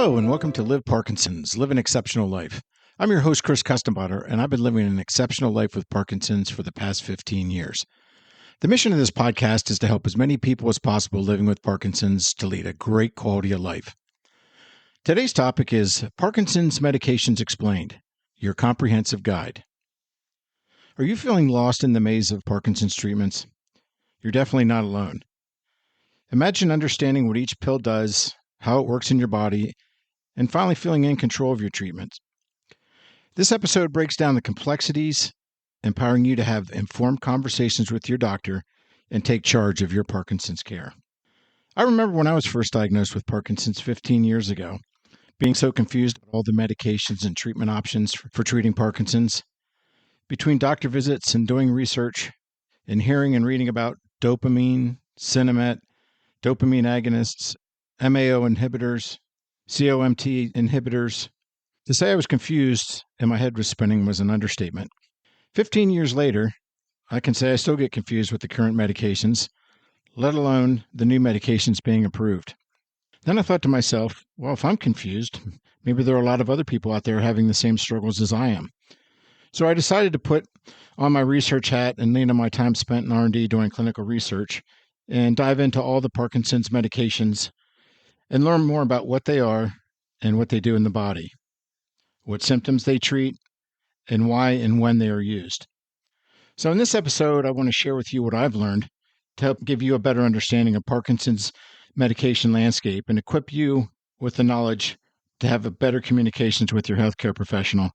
Hello, and welcome to Live Parkinson's, Live an Exceptional Life. I'm your host, Chris Custenbotter, and I've been living an exceptional life with Parkinson's for the past 15 years. The mission of this podcast is to help as many people as possible living with Parkinson's to lead a great quality of life. Today's topic is Parkinson's Medications Explained, your comprehensive guide. Are you feeling lost in the maze of Parkinson's treatments? You're definitely not alone. Imagine understanding what each pill does, how it works in your body, and finally feeling in control of your treatment. This episode breaks down the complexities, empowering you to have informed conversations with your doctor and take charge of your Parkinson's care. I remember when I was first diagnosed with Parkinson's 15 years ago, being so confused about all the medications and treatment options for treating Parkinson's. Between doctor visits and doing research and hearing and reading about dopamine, Cinemet, Dopamine Agonists, MAO inhibitors, COMT inhibitors. To say I was confused and my head was spinning was an understatement. 15 years later, I can say I still get confused with the current medications, let alone the new medications being approved. Then I thought to myself, well, if I'm confused, maybe there are a lot of other people out there having the same struggles as I am. So I decided to put on my research hat and lean on my time spent in R&D doing clinical research and dive into all the Parkinson's medications and learn more about what they are and what they do in the body, what symptoms they treat, and why and when they are used. So in this episode, I want to share with you what I've learned to help give you a better understanding of Parkinson's medication landscape and equip you with the knowledge to have a better communications with your healthcare professional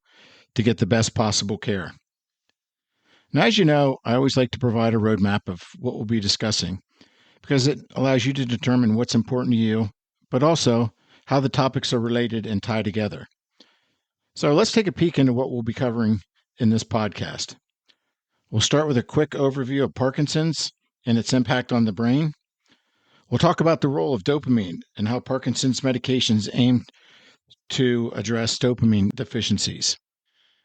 to get the best possible care. Now, as you know, I always like to provide a roadmap of what we'll be discussing because it allows you to determine what's important to you, but also how the topics are related and tie together. So let's take a peek into what we'll be covering in this podcast. We'll start with a quick overview of Parkinson's and its impact on the brain. We'll talk about the role of dopamine and how Parkinson's medications aim to address dopamine deficiencies.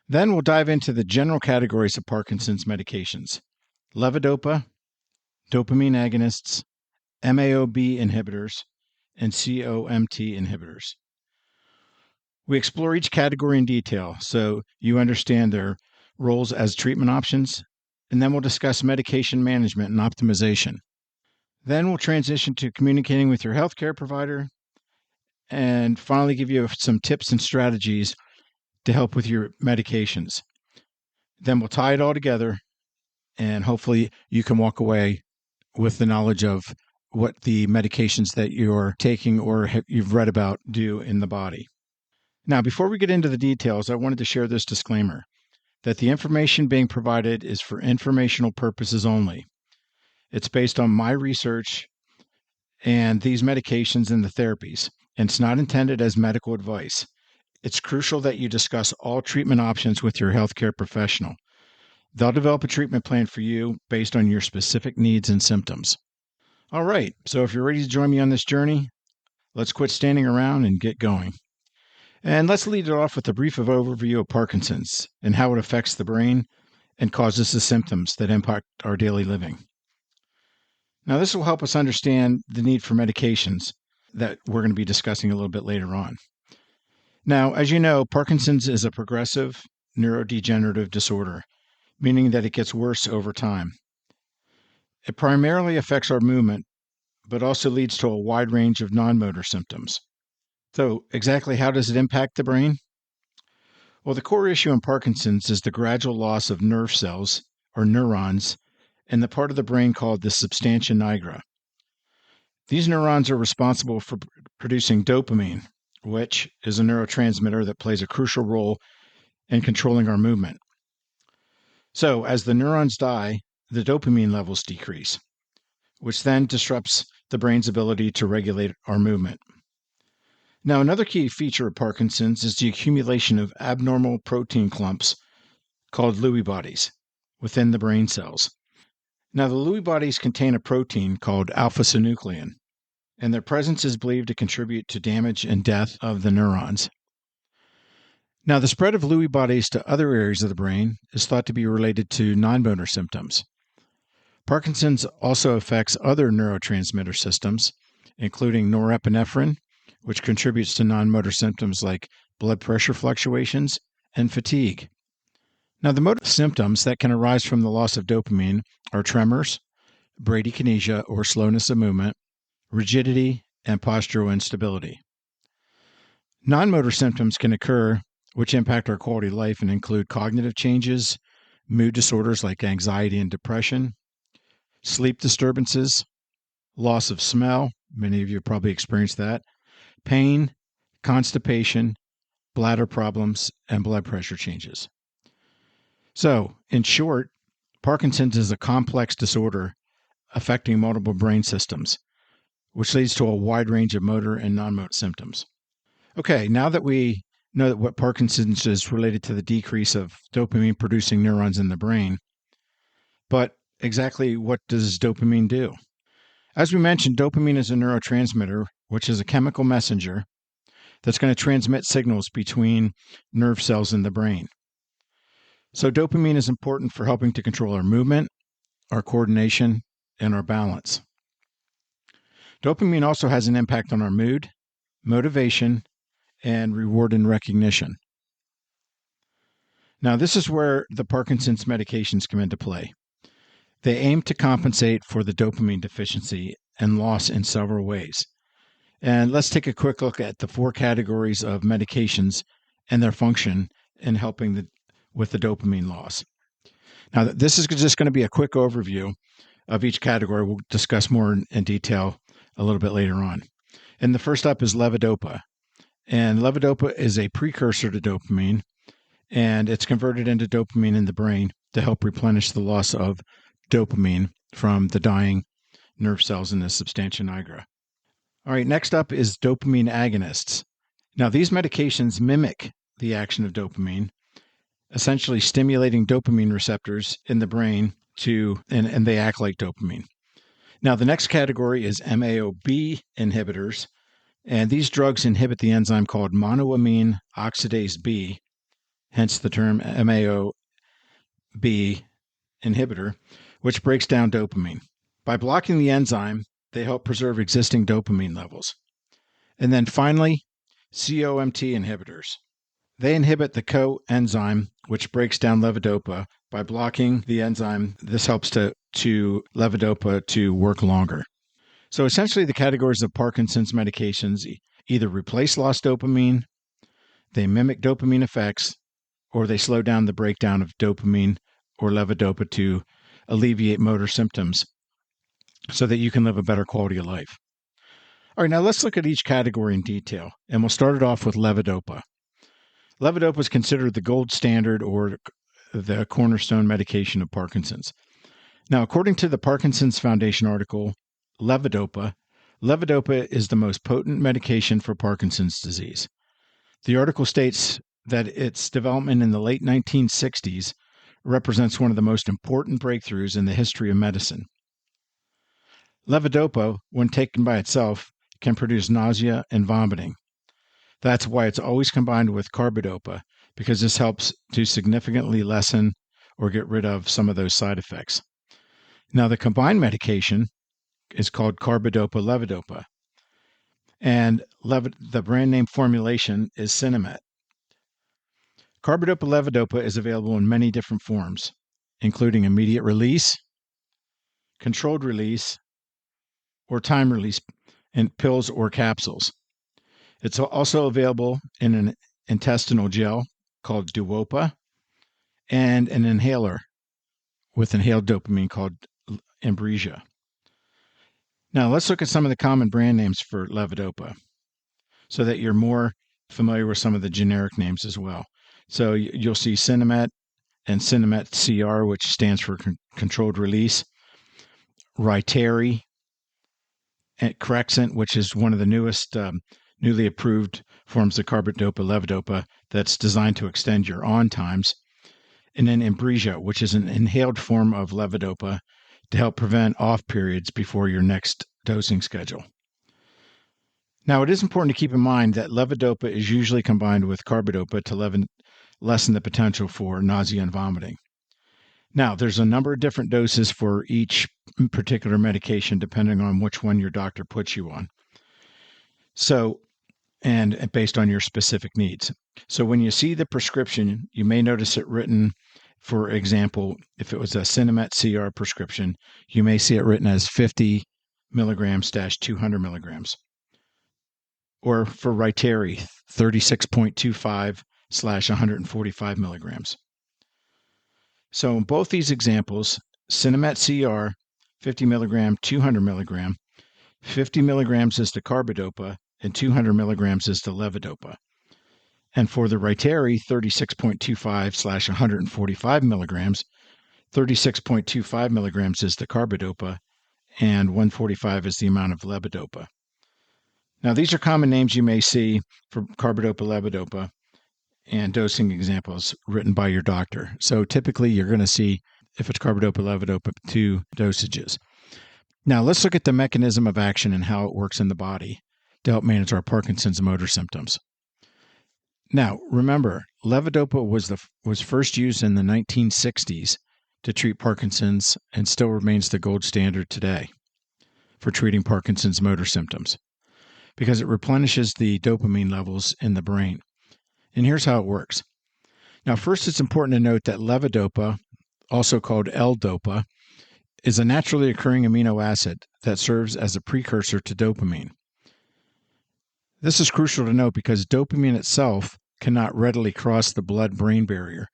Then we'll dive into the general categories of Parkinson's medications: Levodopa, Dopamine Agonists, MAO-B Inhibitors, and COMT Inhibitors. We explore each category in detail so you understand their roles as treatment options, and then we'll discuss medication management and optimization. Then we'll transition to communicating with your healthcare provider, and finally give you some tips and strategies to help with your medications. Then we'll tie it all together, and hopefully you can walk away with the knowledge of what the medications that you're taking or you've read about do in the body. Now, before we get into the details, I wanted to share this disclaimer that the information being provided is for informational purposes only. It's based on my research and these medications and the therapies, and it's not intended as medical advice. It's crucial that you discuss all treatment options with your healthcare professional. They'll develop a treatment plan for you based on your specific needs and symptoms. All right, so if you're ready to join me on this journey, let's quit standing around and get going. And let's lead it off with a brief overview of Parkinson's and how it affects the brain and causes the symptoms that impact our daily living. Now, this will help us understand the need for medications that we're going to be discussing a little bit later on. Now, as you know, Parkinson's is a progressive neurodegenerative disorder, meaning that it gets worse over time. It primarily affects our movement, but also leads to a wide range of non-motor symptoms. So, exactly how does it impact the brain? Well, the core issue in Parkinson's is the gradual loss of nerve cells, or neurons, in the part of the brain called the substantia nigra. These neurons are responsible for producing dopamine, which is a neurotransmitter that plays a crucial role in controlling our movement. So, as the neurons die, the dopamine levels decrease, which then disrupts the brain's ability to regulate our movement. Now, another key feature of Parkinson's is the accumulation of abnormal protein clumps called Lewy bodies within the brain cells. Now, the Lewy bodies contain a protein called alpha-synuclein, and their presence is believed to contribute to damage and death of the neurons. Now, the spread of Lewy bodies to other areas of the brain is thought to be related to non-motor symptoms. Parkinson's also affects other neurotransmitter systems, including norepinephrine, which contributes to non-motor symptoms like blood pressure fluctuations and fatigue. Now, the motor symptoms that can arise from the loss of dopamine are tremors, bradykinesia or slowness of movement, rigidity, and postural instability. Non-motor symptoms can occur which impact our quality of life and include cognitive changes, mood disorders like anxiety and depression, sleep disturbances, loss of smell, many of you have probably experienced that, pain, constipation, bladder problems, and blood pressure changes. So, in short, Parkinson's is a complex disorder affecting multiple brain systems, which leads to a wide range of motor and non-motor symptoms. Okay, now that we know that what Parkinson's is related to the decrease of dopamine-producing neurons in the brain, but exactly what does dopamine do? As we mentioned, dopamine is a neurotransmitter, which is a chemical messenger that's going to transmit signals between nerve cells in the brain. So dopamine is important for helping to control our movement, our coordination, and our balance. Dopamine also has an impact on our mood, motivation, and reward and recognition. Now, this is where the Parkinson's medications come into play. They aim to compensate for the dopamine deficiency and loss in several ways. And let's take a quick look at the 4 categories of medications and their function in helping with the dopamine loss. Now, this is just going to be a quick overview of each category. We'll discuss more in detail a little bit later on. And the first up is levodopa. And levodopa is a precursor to dopamine, and it's converted into dopamine in the brain to help replenish the loss of dopamine from the dying nerve cells in the substantia nigra. All right, next up is dopamine agonists. Now, these medications mimic the action of dopamine, essentially stimulating dopamine receptors in the brain and they act like dopamine. Now, the next category is MAO-B inhibitors, and these drugs inhibit the enzyme called monoamine oxidase B, hence the term MAO-B inhibitor, which breaks down dopamine. By blocking the enzyme, they help preserve existing dopamine levels. And then finally, COMT inhibitors. They inhibit the coenzyme, which breaks down levodopa. By blocking the enzyme, this helps to levodopa to work longer. So essentially, the categories of Parkinson's medications either replace lost dopamine, they mimic dopamine effects, or they slow down the breakdown of dopamine or levodopa to alleviate motor symptoms so that you can live a better quality of life. All right, now let's look at each category in detail, and we'll start it off with levodopa. Levodopa is considered the gold standard or the cornerstone medication of Parkinson's. Now, according to the Parkinson's Foundation article, Levodopa is the most potent medication for Parkinson's disease. The article states that its development in the late 1960s represents one of the most important breakthroughs in the history of medicine. Levodopa, when taken by itself, can produce nausea and vomiting. That's why it's always combined with carbidopa, because this helps to significantly lessen or get rid of some of those side effects. Now, the combined medication is called carbidopa-levodopa, and the brand name formulation is Sinemet. Carbidopa-levodopa is available in many different forms, including immediate release, controlled release, or time release in pills or capsules. It's also available in an intestinal gel called Duopa and an inhaler with inhaled dopamine called Inbrija. Now, let's look at some of the common brand names for levodopa so that you're more familiar with some of the generic names as well. So you'll see Sinemet and Sinemet CR, which stands for controlled release, Rytary, and Crexant, which is one of the newest newly approved forms of carbidopa-levodopa that's designed to extend your on times, and then Inbrija, which is an inhaled form of levodopa to help prevent off periods before your next dosing schedule. Now, it is important to keep in mind that levodopa is usually combined with carbidopa to lessen the potential for nausea and vomiting. Now, there's a number of different doses for each particular medication depending on which one your doctor puts you on. So, and based on your specific needs. So when you see the prescription, you may notice it written, for example, if it was a Cinemet CR prescription, you may see it written as 50 milligrams - 200 milligrams. Or for Rytary, 36.25 / 145 milligrams. So in both these examples, Cinemet CR, 50 milligram, 200 milligram, 50 milligrams is the carbidopa and 200 milligrams is the levodopa. And for the Rytary, 36.25 / 145 milligrams, 36.25 milligrams is the carbidopa and 145 is the amount of levodopa. Now, these are common names you may see for carbidopa, levodopa, and dosing examples written by your doctor. So typically you're going to see, if it's carbidopa, levodopa, 2 dosages. Now let's look at the mechanism of action and how it works in the body to help manage our Parkinson's motor symptoms. Now, remember, levodopa was first used in the 1960s to treat Parkinson's and still remains the gold standard today for treating Parkinson's motor symptoms because it replenishes the dopamine levels in the brain. And here's how it works. Now, first, it's important to note that levodopa, also called L-Dopa, is a naturally occurring amino acid that serves as a precursor to dopamine. This is crucial to note because dopamine itself cannot readily cross the blood-brain barrier,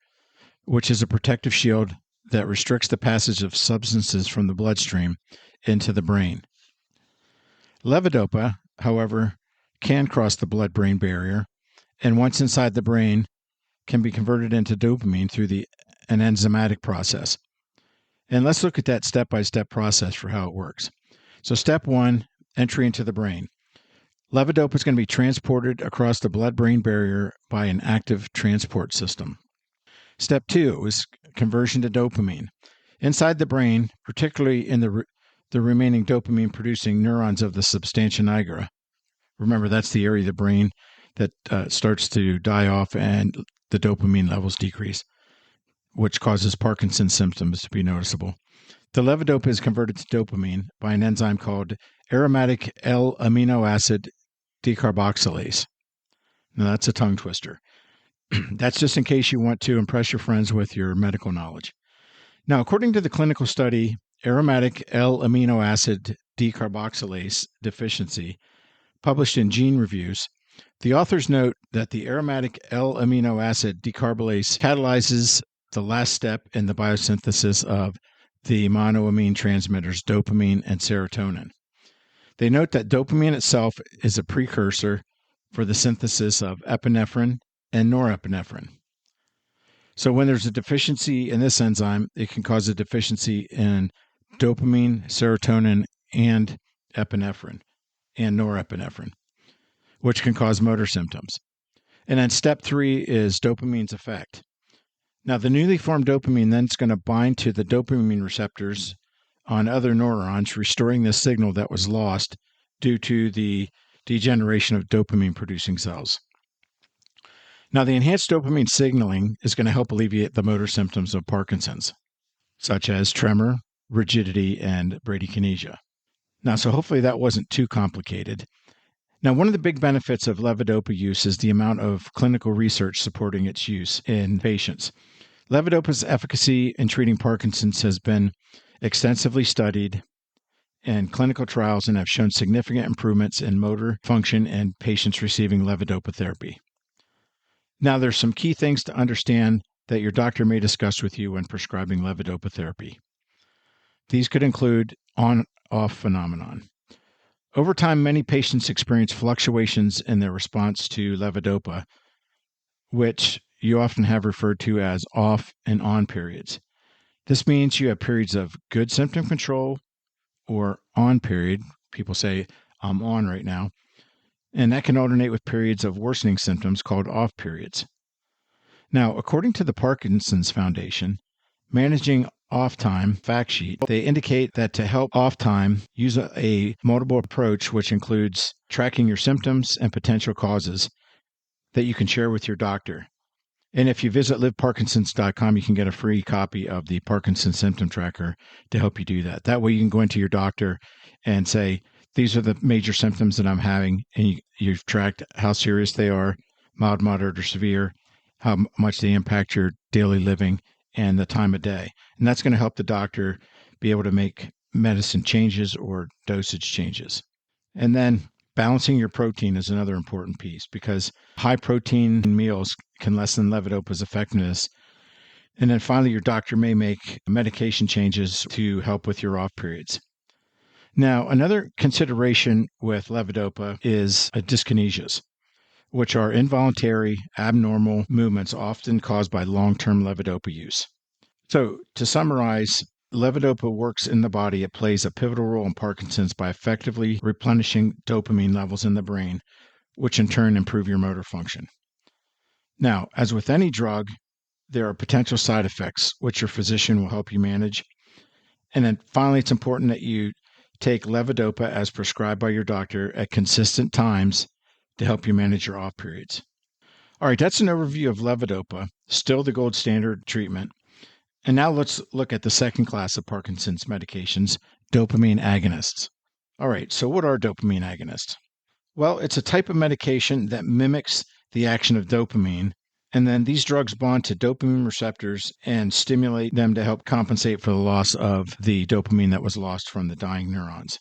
which is a protective shield that restricts the passage of substances from the bloodstream into the brain. Levodopa, however, can cross the blood-brain barrier, and once inside the brain, can be converted into dopamine through an enzymatic process. And let's look at that step-by-step process for how it works. So step 1, entry into the brain. Levodopa is going to be transported across the blood-brain barrier by an active transport system. Step 2 is conversion to dopamine. Inside the brain, particularly in the remaining dopamine-producing neurons of the substantia nigra. Remember, that's the area of the brain that starts to die off and the dopamine levels decrease, which causes Parkinson's symptoms to be noticeable. The levodopa is converted to dopamine by an enzyme called aromatic L-amino acid decarboxylase. Now, that's a tongue twister. That's just in case you want to impress your friends with your medical knowledge. Now, according to the clinical study, aromatic L-amino acid decarboxylase deficiency, published in Gene Reviews, the authors note that the aromatic L-amino acid decarbylase catalyzes the last step in the biosynthesis of the monoamine transmitters dopamine and serotonin. They note that dopamine itself is a precursor for the synthesis of epinephrine and norepinephrine. So when there's a deficiency in this enzyme, it can cause a deficiency in dopamine, serotonin, and epinephrine and norepinephrine, which can cause motor symptoms. And then step 3 is dopamine's effect. Now, the newly formed dopamine then is going to bind to the dopamine receptors on other neurons, restoring the signal that was lost due to the degeneration of dopamine-producing cells. Now, the enhanced dopamine signaling is going to help alleviate the motor symptoms of Parkinson's, such as tremor, rigidity, and bradykinesia. Now, so hopefully that wasn't too complicated. Now, one of the big benefits of levodopa use is the amount of clinical research supporting its use in patients. Levodopa's efficacy in treating Parkinson's has been extensively studied in clinical trials and have shown significant improvements in motor function in patients receiving levodopa therapy. Now, there's some key things to understand that your doctor may discuss with you when prescribing levodopa therapy. These could include on-off phenomenon. Over time, many patients experience fluctuations in their response to levodopa, which you often have referred to as off and on periods. This means you have periods of good symptom control or on period. People say, I'm on right now. And that can alternate with periods of worsening symptoms called off periods. Now, according to the Parkinson's Foundation, managing off time fact sheet, they indicate that to help off time, use a multiple approach, which includes tracking your symptoms and potential causes that you can share with your doctor. And if you visit liveparkinsons.com, you can get a free copy of the Parkinson's Symptom Tracker to help you do that. That way you can go into your doctor and say, these are the major symptoms that I'm having, and you've tracked how serious they are, mild, moderate, or severe, how much they impact your daily living, and the time of day. And that's going to help the doctor be able to make medicine changes or dosage changes. And then balancing your protein is another important piece, because high protein meals can lessen levodopa's effectiveness. And then finally, your doctor may make medication changes to help with your off periods. Now, another consideration with levodopa is dyskinesias, which are involuntary, abnormal movements often caused by long-term levodopa use. So, to summarize, levodopa works in the body. It plays a pivotal role in Parkinson's by effectively replenishing dopamine levels in the brain, which in turn improve your motor function. Now, as with any drug, there are potential side effects, which your physician will help you manage. And then finally, it's important that you take levodopa as prescribed by your doctor at consistent times to help you manage your off periods. All right, that's an overview of levodopa, still the gold standard treatment. And now let's look at the second class of Parkinson's medications, dopamine agonists. All right, so what are dopamine agonists? Well, it's a type of medication that mimics the action of dopamine, and then these drugs bond to dopamine receptors and stimulate them to help compensate for the loss of the dopamine that was lost from the dying neurons.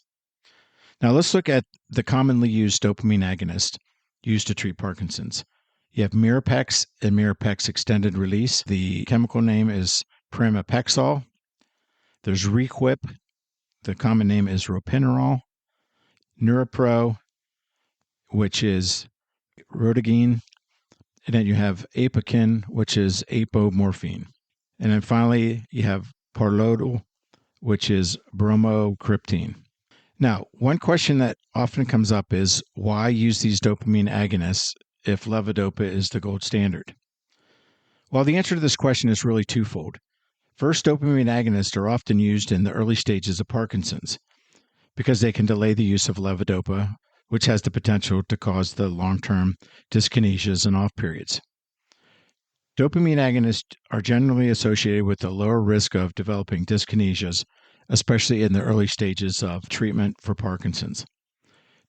Now let's look at the commonly used dopamine agonist used to treat Parkinson's. You have Mirapex and Mirapex extended release. The chemical name is pramipexole. There's Requip. The common name is ropinirole. Neurapro, which is Rodigine. And then you have Apoquin, which is apomorphine. And then finally, you have Parlodal, which is bromocriptine. Now, one question that often comes up is, why use these dopamine agonists if levodopa is the gold standard? Well, the answer to this question is really twofold. First, dopamine agonists are often used in the early stages of Parkinson's because they can delay the use of levodopa, which has the potential to cause the long-term dyskinesias and off periods. Dopamine agonists are generally associated with a lower risk of developing dyskinesias, especially in the early stages of treatment for Parkinson's.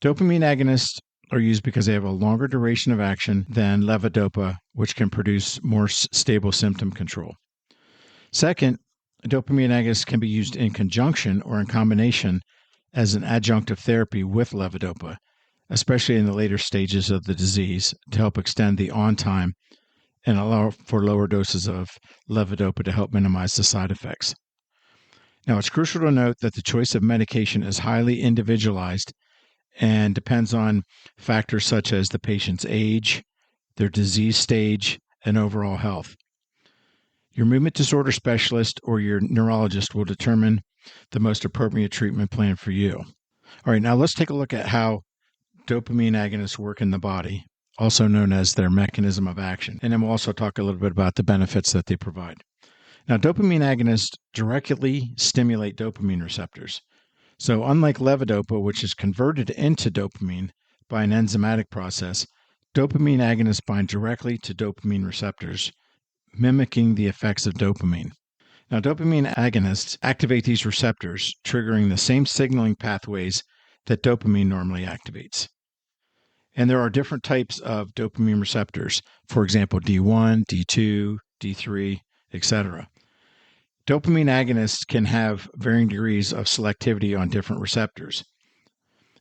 Dopamine agonists are used because they have a longer duration of action than levodopa, which can produce more stable symptom control. Second, dopamine agonists can be used in conjunction or in combination as an adjunctive therapy with levodopa, especially in the later stages of the disease, to help extend the on time and allow for lower doses of levodopa to help minimize the side effects. Now, it's crucial to note that the choice of medication is highly individualized and depends on factors such as the patient's age, their disease stage, and overall health. Your movement disorder specialist or your neurologist will determine the most appropriate treatment plan for you. All right, now let's take a look at how dopamine agonists work in the body, also known as their mechanism of action. And then we'll also talk a little bit about the benefits that they provide. Now, dopamine agonists directly stimulate dopamine receptors. So unlike levodopa, which is converted into dopamine by an enzymatic process, dopamine agonists bind directly to dopamine receptors, mimicking the effects of dopamine. Now, dopamine agonists activate these receptors, triggering the same signaling pathways that dopamine normally activates. And there are different types of dopamine receptors, for example, D1, D2, D3, etc. Dopamine agonists can have varying degrees of selectivity on different receptors,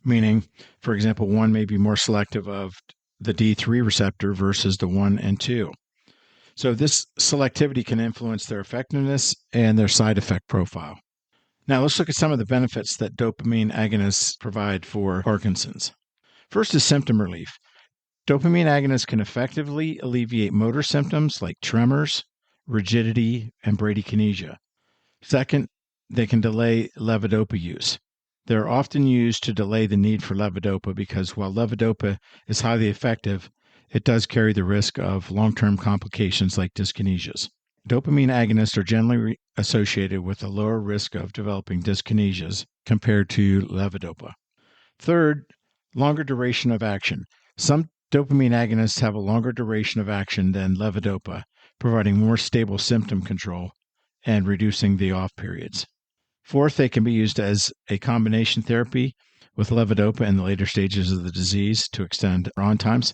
meaning, for example, one may be more selective of the D3 receptor versus the 1 and 2. So this selectivity can influence their effectiveness and their side effect profile. Now let's look at some of the benefits that dopamine agonists provide for Parkinson's. First is symptom relief. Dopamine agonists can effectively alleviate motor symptoms like tremors, rigidity, and bradykinesia. Second, they can delay levodopa use. They're often used to delay the need for levodopa because while levodopa is highly effective, it does carry the risk of long-term complications like dyskinesias. Dopamine agonists are generally associated with a lower risk of developing dyskinesias compared to levodopa. Third, longer duration of action. Some dopamine agonists have a longer duration of action than levodopa, providing more stable symptom control and reducing the off periods. Fourth, they can be used as a combination therapy with levodopa in the later stages of the disease to extend on times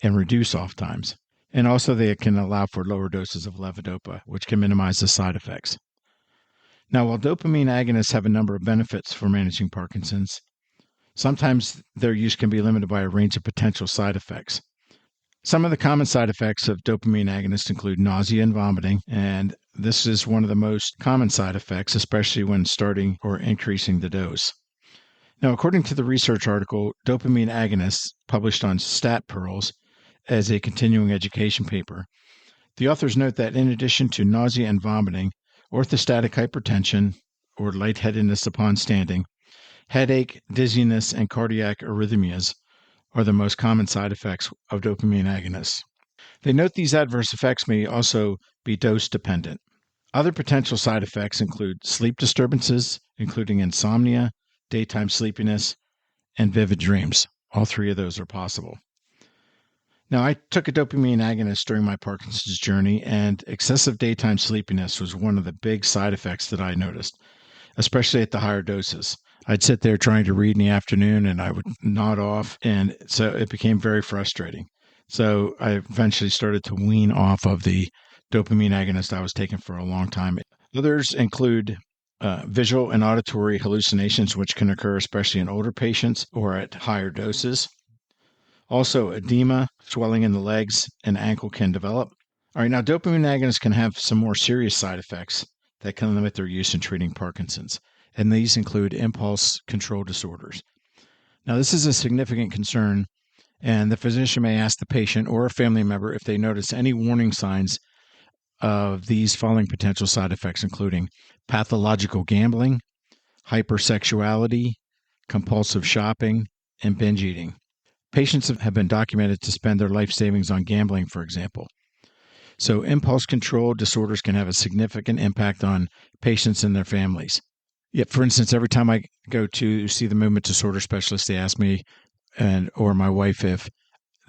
and reduce off times. And also they can allow for lower doses of levodopa, which can minimize the side effects. Now, while dopamine agonists have a number of benefits for managing Parkinson's, sometimes their use can be limited by a range of potential side effects. Some of the common side effects of dopamine agonists include nausea and vomiting, and this is one of the most common side effects, especially when starting or increasing the dose. Now, according to the research article, Dopamine Agonists, published on Stat Pearls as a continuing education paper, the authors note that in addition to nausea and vomiting, orthostatic hypertension, or lightheadedness upon standing, headache, dizziness, and cardiac arrhythmias are the most common side effects of dopamine agonists. They note these adverse effects may also be dose-dependent. Other potential side effects include sleep disturbances, including insomnia, daytime sleepiness, and vivid dreams. All three of those are possible. Now, I took a dopamine agonist during my Parkinson's journey, and excessive daytime sleepiness was one of the big side effects that I noticed, especially at the higher doses. I'd sit there trying to read in the afternoon, and I would nod off, and so it became very frustrating. So I eventually started to wean off of the dopamine agonist I was taking for a long time. Others include visual and auditory hallucinations, which can occur especially in older patients or at higher doses. Also, edema, swelling in the legs and ankle can develop. All right, now dopamine agonists can have some more serious side effects that can limit their use in treating Parkinson's, and these include impulse control disorders. Now, this is a significant concern, and the physician may ask the patient or a family member if they notice any warning signs of these following potential side effects, including pathological gambling, hypersexuality, compulsive shopping, and binge eating. Patients have been documented to spend their life savings on gambling, for example. So impulse control disorders can have a significant impact on patients and their families. Yet, for instance, every time I go to see the movement disorder specialist, they ask me or my wife if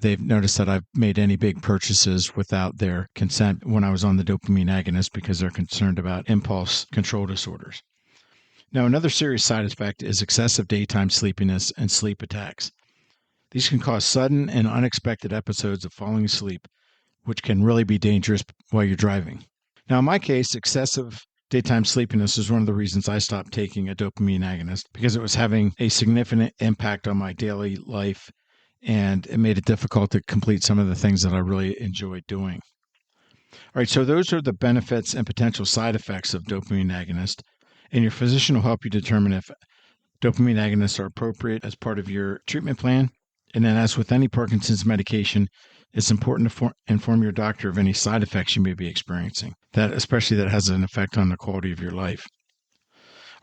they've noticed that I've made any big purchases without their consent when I was on the dopamine agonist because they're concerned about impulse control disorders. Now, another serious side effect is excessive daytime sleepiness and sleep attacks. These can cause sudden and unexpected episodes of falling asleep, which can really be dangerous while you're driving. Now, in my case, excessive daytime sleepiness is one of the reasons I stopped taking a dopamine agonist, because it was having a significant impact on my daily life, and it made it difficult to complete some of the things that I really enjoyed doing. All right, so those are the benefits and potential side effects of dopamine agonist, and your physician will help you determine if dopamine agonists are appropriate as part of your treatment plan. And then, as with any Parkinson's medication, it's important to inform your doctor of any side effects you may be experiencing, especially that has an effect on the quality of your life.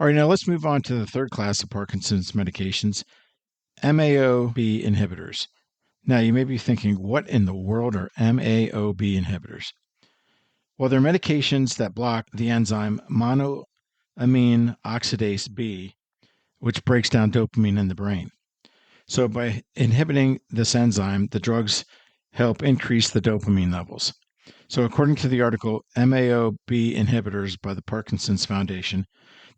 All right, now let's move on to the third class of Parkinson's medications, MAO-B inhibitors. Now, you may be thinking, what in the world are MAO-B inhibitors? Well, they're medications that block the enzyme monoamine oxidase B, which breaks down dopamine in the brain. So by inhibiting this enzyme, the drugs help increase the dopamine levels. So according to the article, MAO-B inhibitors by the Parkinson's Foundation,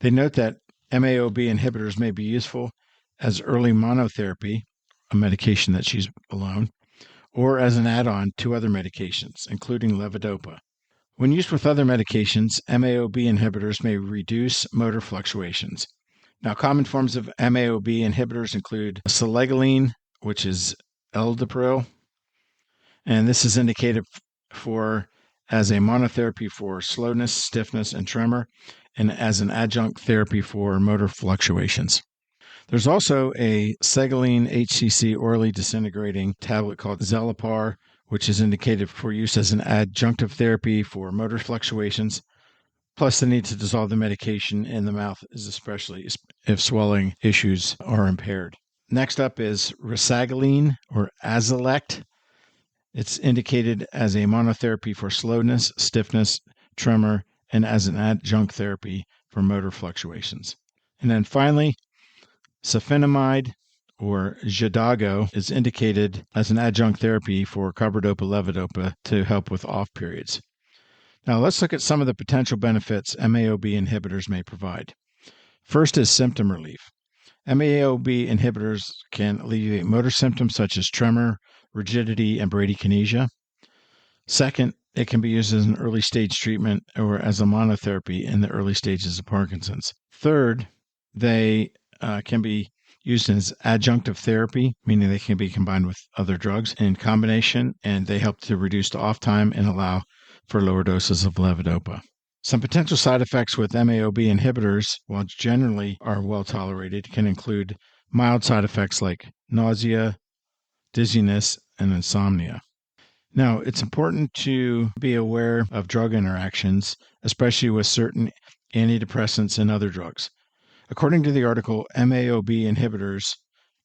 they note that MAO-B inhibitors may be useful as early monotherapy, a medication that she's alone, or as an add-on to other medications, including levodopa. When used with other medications, MAO-B inhibitors may reduce motor fluctuations. Now, common forms of MAO-B inhibitors include selegiline, which is aldapril, and this is indicated as a monotherapy for slowness, stiffness, and tremor, and as an adjunct therapy for motor fluctuations. There's also a Segaline HCC orally disintegrating tablet called Zolapar, which is indicated for use as an adjunctive therapy for motor fluctuations. Plus, the need to dissolve the medication in the mouth is especially if swelling issues are impaired. Next up is Rasagiline or Azilect. It's indicated as a monotherapy for slowness, stiffness, tremor, and as an adjunct therapy for motor fluctuations. And then finally, Safinamide or Xadago is indicated as an adjunct therapy for carbidopa-levodopa to help with off periods. Now, let's look at some of the potential benefits MAO-B inhibitors may provide. First is symptom relief. MAO-B inhibitors can alleviate motor symptoms such as tremor, rigidity, and bradykinesia. Second, it can be used as an early stage treatment or as a monotherapy in the early stages of Parkinson's. Third, they can be used as adjunctive therapy, meaning they can be combined with other drugs in combination, and they help to reduce the off time and allow for lower doses of levodopa. Some potential side effects with MAO-B inhibitors, while generally are well tolerated, can include mild side effects like nausea, dizziness, and insomnia. Now, it's important to be aware of drug interactions, especially with certain antidepressants and other drugs. According to the article, MAO-B inhibitors,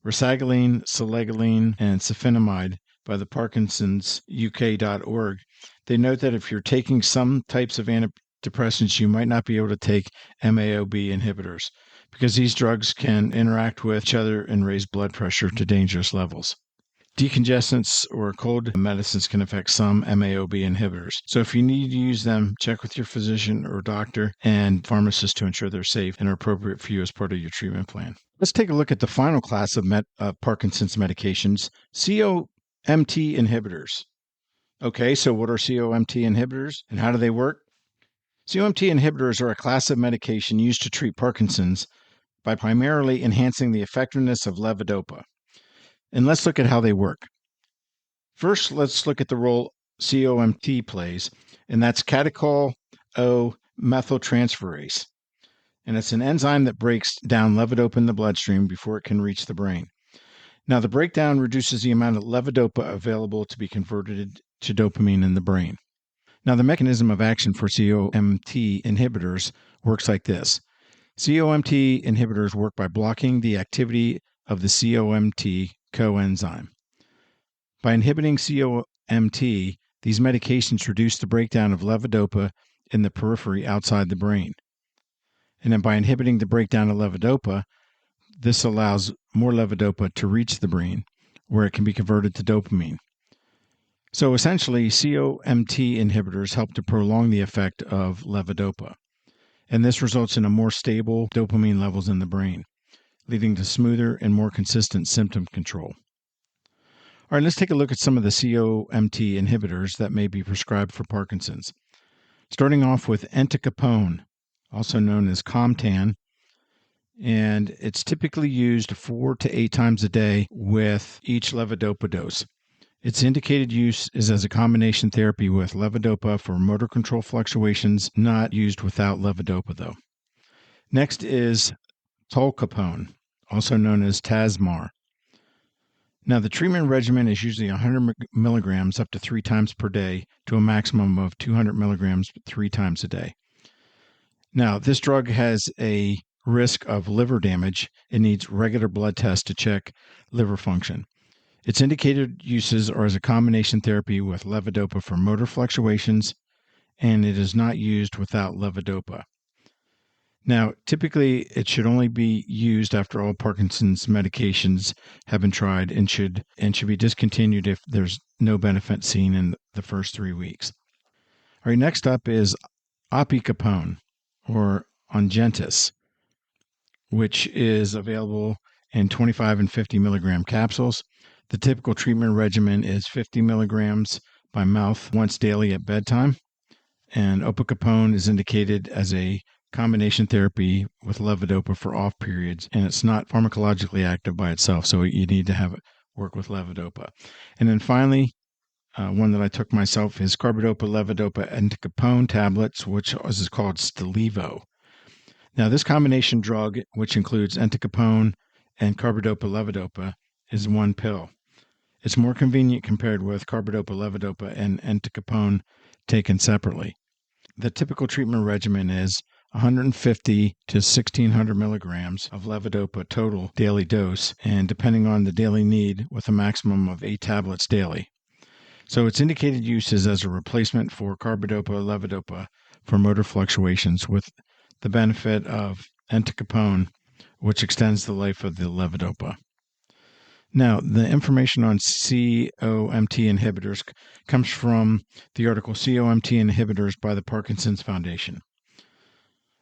rasagiline, selegiline, and sulfonamide by the parkinsonsuk.org, they note that if you're taking some types of antidepressants, you might not be able to take MAO-B inhibitors because these drugs can interact with each other and raise blood pressure to dangerous levels. Decongestants or cold medicines can affect some MAO-B inhibitors. So if you need to use them, check with your physician or doctor and pharmacist to ensure they're safe and are appropriate for you as part of your treatment plan. Let's take a look at the final class of Parkinson's medications, COMT inhibitors. Okay, so what are COMT inhibitors and how do they work? COMT inhibitors are a class of medication used to treat Parkinson's by primarily enhancing the effectiveness of levodopa. And let's look at how they work. First, let's look at the role COMT plays, and that's catechol-O methyltransferase. And it's an enzyme that breaks down levodopa in the bloodstream before it can reach the brain. Now, the breakdown reduces the amount of levodopa available to be converted to dopamine in the brain. Now, the mechanism of action for COMT inhibitors works like this. COMT inhibitors work by blocking the activity of the COMT coenzyme. By inhibiting COMT, these medications reduce the breakdown of levodopa in the periphery outside the brain. And then by inhibiting the breakdown of levodopa, this allows more levodopa to reach the brain, where it can be converted to dopamine. So essentially, COMT inhibitors help to prolong the effect of levodopa. And this results in a more stable dopamine levels in the brain, leading to smoother and more consistent symptom control. All right, let's take a look at some of the COMT inhibitors that may be prescribed for Parkinson's. Starting off with entacapone, also known as COMT, and it's typically used 4 to 8 times a day with each levodopa dose. Its indicated use is as a combination therapy with levodopa for motor control fluctuations, not used without levodopa though. Next is tolcapone, also known as Tasmar. Now, the treatment regimen is usually 100 milligrams up to 3 times per day to a maximum of 200 milligrams 3 times a day. Now, this drug has a risk of liver damage. It needs regular blood tests to check liver function. Its indicated uses are as a combination therapy with levodopa for motor fluctuations, and it is not used without levodopa. Now, typically, it should only be used after all Parkinson's medications have been tried and should be discontinued if there's no benefit seen in the first 3 weeks. All right, next up is opicapone, or Ongentys, which is available in 25 and 50 milligram capsules. The typical treatment regimen is 50 milligrams by mouth once daily at bedtime, and opicapone is indicated as a combination therapy with levodopa for off periods, and it's not pharmacologically active by itself, so you need to have it work with levodopa. And then finally, one that I took myself is carbidopa levodopa entacapone tablets, which is called Stalevo. Now, this combination drug, which includes entacapone and carbidopa levodopa, is 1 pill. It's more convenient compared with carbidopa levodopa and entacapone taken separately. The typical treatment regimen is 150 to 1600 milligrams of levodopa total daily dose, and depending on the daily need, with a maximum of 8 tablets daily. So its indicated use is as a replacement for carbidopa levodopa for motor fluctuations, with the benefit of entacapone, which extends the life of the levodopa. Now, the information on COMT inhibitors comes from the article COMT Inhibitors by the Parkinson's Foundation.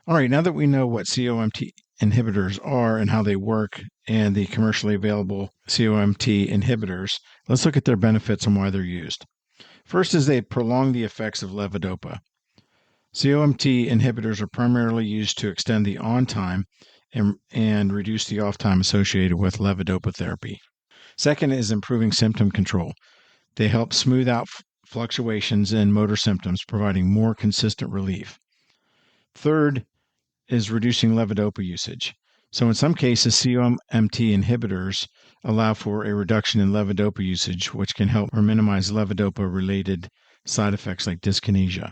All right, now that we know what COMT inhibitors are and how they work, and the commercially available COMT inhibitors, let's look at their benefits and why they're used. First is they prolong the effects of levodopa. COMT inhibitors are primarily used to extend the on time and reduce the off time associated with levodopa therapy. Second is improving symptom control. They help smooth out fluctuations in motor symptoms, providing more consistent relief. Third is reducing levodopa usage. So in some cases, COMT inhibitors allow for a reduction in levodopa usage, which can help or minimize levodopa-related side effects like dyskinesia.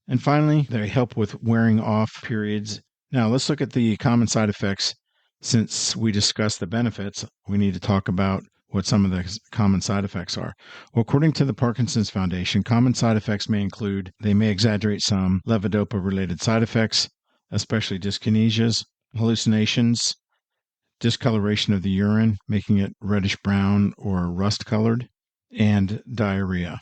And finally, they help with wearing off periods. Now, let's look at the common side effects. Since we discussed the benefits, we need to talk about what some of the common side effects are. Well, according to the Parkinson's Foundation, common side effects may include, they may exaggerate some levodopa-related side effects, especially dyskinesias, hallucinations, discoloration of the urine, making it reddish-brown or rust-colored, and diarrhea.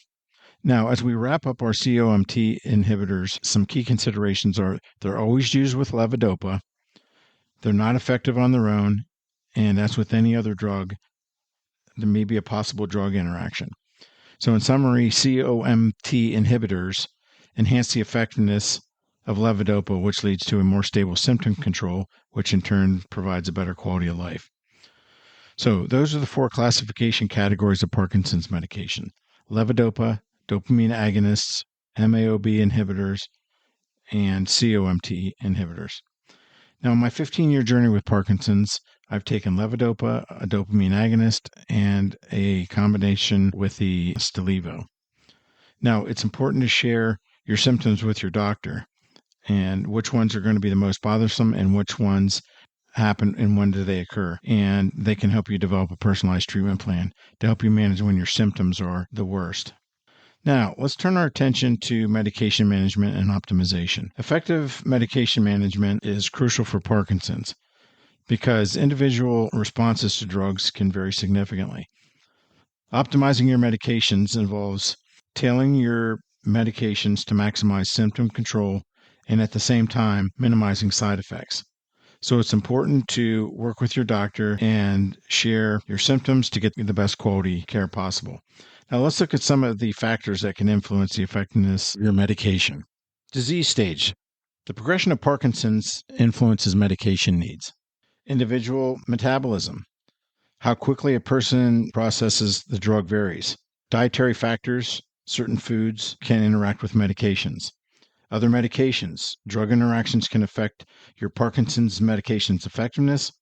Now, as we wrap up our COMT inhibitors, some key considerations are they're always used with levodopa, they're not effective on their own, and as with any other drug, there may be a possible drug interaction. So in summary, COMT inhibitors enhance the effectiveness of levodopa, which leads to a more stable symptom control, which in turn provides a better quality of life. So those are the four classification categories of Parkinson's medication: levodopa, dopamine agonists, MAO-B inhibitors, and COMT inhibitors. Now, in my 15-year journey with Parkinson's, I've taken levodopa, a dopamine agonist, and a combination with the Stalevo. Now, it's important to share your symptoms with your doctor and which ones are going to be the most bothersome and which ones happen and when do they occur. And they can help you develop a personalized treatment plan to help you manage when your symptoms are the worst. Now, let's turn our attention to medication management and optimization. Effective medication management is crucial for Parkinson's because individual responses to drugs can vary significantly. Optimizing your medications involves tailoring your medications to maximize symptom control and at the same time minimizing side effects. So it's important to work with your doctor and share your symptoms to get the best quality care possible. Now let's look at some of the factors that can influence the effectiveness of your medication. Disease stage. The progression of Parkinson's influences medication needs. Individual metabolism. How quickly a person processes the drug varies. Dietary factors. Certain foods can interact with medications. Other medications. Drug interactions can affect your Parkinson's medication's effectiveness.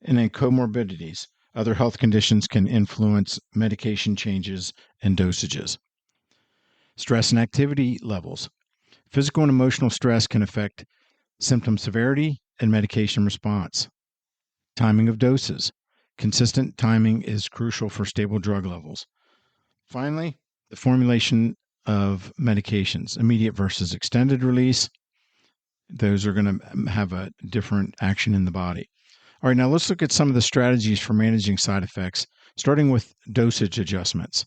And then comorbidities. Other health conditions can influence medication changes and dosages. Stress and activity levels. Physical and emotional stress can affect symptom severity and medication response. Timing of doses. Consistent timing is crucial for stable drug levels. Finally, the formulation of medications, immediate versus extended release. Those are going to have a different action in the body. All right, now let's look at some of the strategies for managing side effects, starting with dosage adjustments.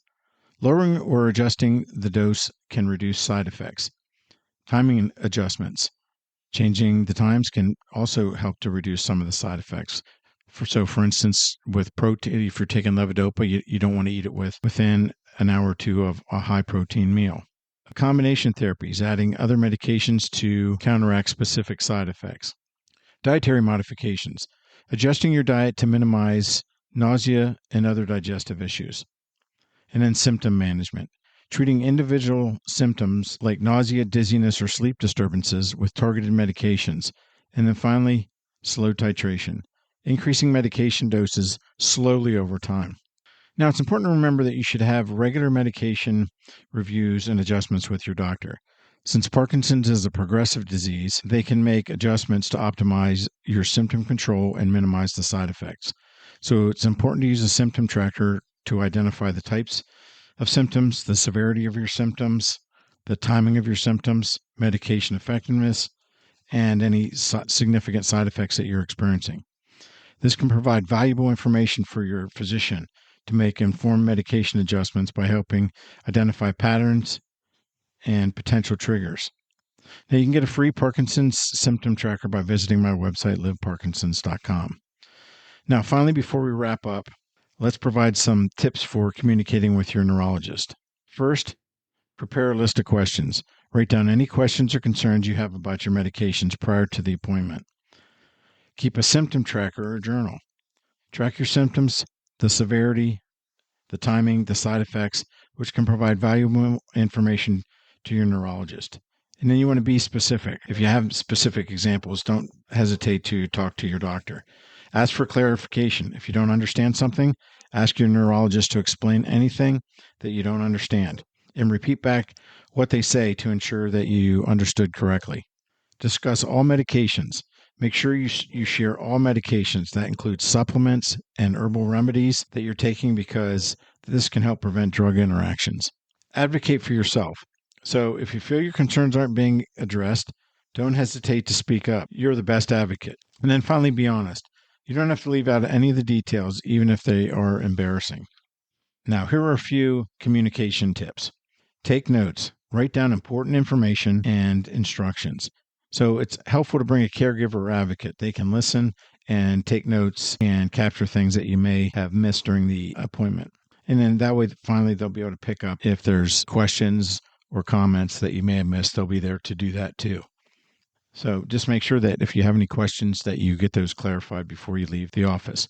Lowering or adjusting the dose can reduce side effects. Timing adjustments. Changing the times can also help to reduce some of the side effects. For instance, with protein, if you're taking levodopa, you don't want to eat it within an hour or two of a high-protein meal. Combination therapies, adding other medications to counteract specific side effects. Dietary modifications. Adjusting your diet to minimize nausea and other digestive issues. And then symptom management. Treating individual symptoms like nausea, dizziness, or sleep disturbances with targeted medications. And then finally, slow titration. Increasing medication doses slowly over time. Now, it's important to remember that you should have regular medication reviews and adjustments with your doctor. Since Parkinson's is a progressive disease, they can make adjustments to optimize your symptom control and minimize the side effects. So it's important to use a symptom tracker to identify the types of symptoms, the severity of your symptoms, the timing of your symptoms, medication effectiveness, and any significant side effects that you're experiencing. This can provide valuable information for your physician to make informed medication adjustments by helping identify patterns and potential triggers. Now, you can get a free Parkinson's symptom tracker by visiting my website, liveparkinsons.com. Now, finally, before we wrap up, let's provide some tips for communicating with your neurologist. First, prepare a list of questions. Write down any questions or concerns you have about your medications prior to the appointment. Keep a symptom tracker or journal. Track your symptoms, the severity, the timing, the side effects, which can provide valuable information to your neurologist. And then you want to be specific. If you have specific examples, don't hesitate to talk to your doctor. Ask for clarification. If you don't understand something, ask your neurologist to explain anything that you don't understand, and repeat back what they say to ensure that you understood correctly. Discuss all medications. Make sure you share all medications. That includes supplements and herbal remedies that you're taking, because this can help prevent drug interactions. Advocate for yourself. So if you feel your concerns aren't being addressed, don't hesitate to speak up. You're the best advocate. And then finally, be honest. You don't have to leave out any of the details, even if they are embarrassing. Now, here are a few communication tips. Take notes. Write down important information and instructions. So it's helpful to bring a caregiver or advocate. They can listen and take notes and capture things that you may have missed during the appointment. And then that way, finally, they'll be able to pick up if there's questions or comments that you may have missed. They'll be there to do that too. So just make sure that if you have any questions, that you get those clarified before you leave the office.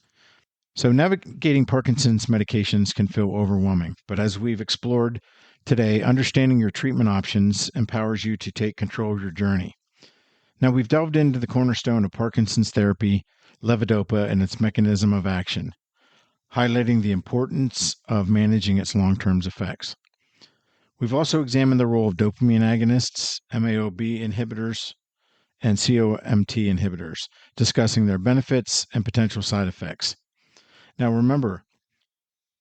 So navigating Parkinson's medications can feel overwhelming, but as we've explored today, understanding your treatment options empowers you to take control of your journey. Now, we've delved into the cornerstone of Parkinson's therapy, Levodopa, and its mechanism of action, highlighting the importance of managing its long-term effects. We've also examined the role of dopamine agonists, MAO-B inhibitors, and COMT inhibitors, discussing their benefits and potential side effects. Now, remember,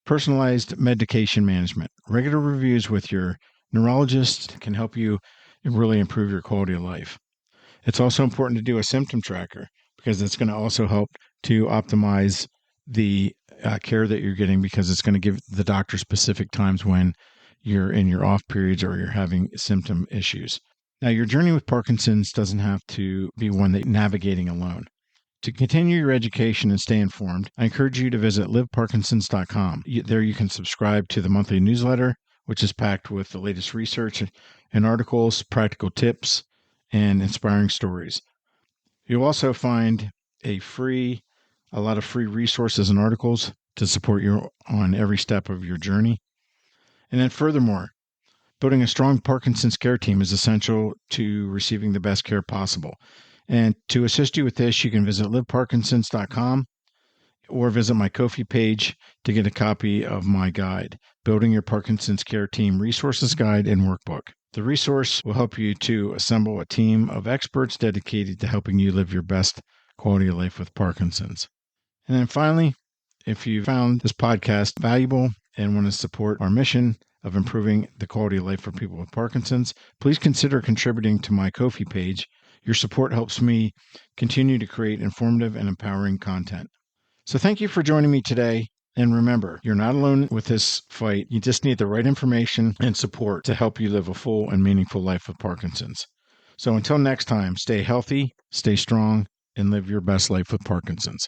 personalized medication management. Regular reviews with your neurologist can help you really improve your quality of life. It's also important to do a symptom tracker, because it's going to also help to optimize the care that you're getting, because it's going to give the doctor specific times when you're in your off periods or you're having symptom issues. Now, your journey with Parkinson's doesn't have to be one that you're navigating alone. To continue your education and stay informed, I encourage you to visit liveparkinsons.com. There you can subscribe to the monthly newsletter, which is packed with the latest research and articles, practical tips, and inspiring stories. You'll also find a lot of free resources and articles to support you on every step of your journey. And then furthermore, building a strong Parkinson's care team is essential to receiving the best care possible. And to assist you with this, you can visit liveparkinsons.com or visit my Ko-fi page to get a copy of my guide, Building Your Parkinson's Care Team Resources Guide and Workbook. The resource will help you to assemble a team of experts dedicated to helping you live your best quality of life with Parkinson's. And then finally, if you found this podcast valuable and want to support our mission of improving the quality of life for people with Parkinson's, please consider contributing to my Ko-fi page. Your support helps me continue to create informative and empowering content. So thank you for joining me today. And remember, you're not alone with this fight. You just need the right information and support to help you live a full and meaningful life with Parkinson's. So until next time, stay healthy, stay strong, and live your best life with Parkinson's.